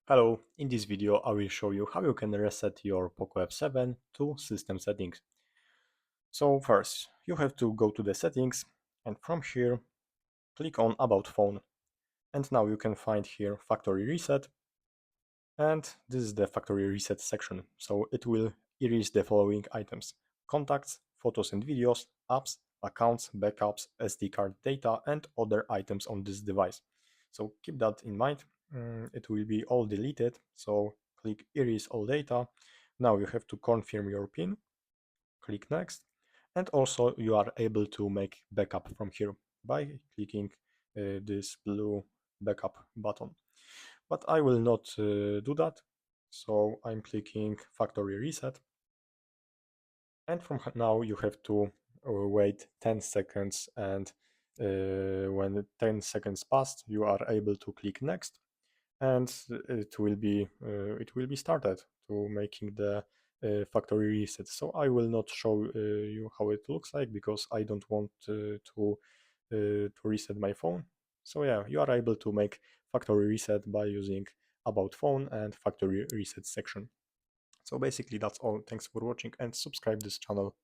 Hello, in this video I will show you how you can reset your POCO F7 to system settings. So first, you have to go to the settings and from here click on About Phone. And now you can find here Factory Reset, and this is the Factory Reset section. So it will erase the following items: contacts, photos and videos, apps, accounts, backups, SD card data, and other items on this device. So keep that in mind. It will be all deleted. So click Erase All Data. Now you have to confirm your PIN. Click Next. And also you are able to make backup from here by clicking this blue backup button. But I will not do that. So I'm clicking Factory Reset. And from now you have to wait 10 seconds, and when 10 seconds passed you are able to click next, and it will be started to making the factory reset. So I will not show you how it looks like because I don't want to reset my phone. So yeah, you are able to make factory reset by using About Phone and Factory Reset section. So basically that's all. Thanks for watching and subscribe this channel.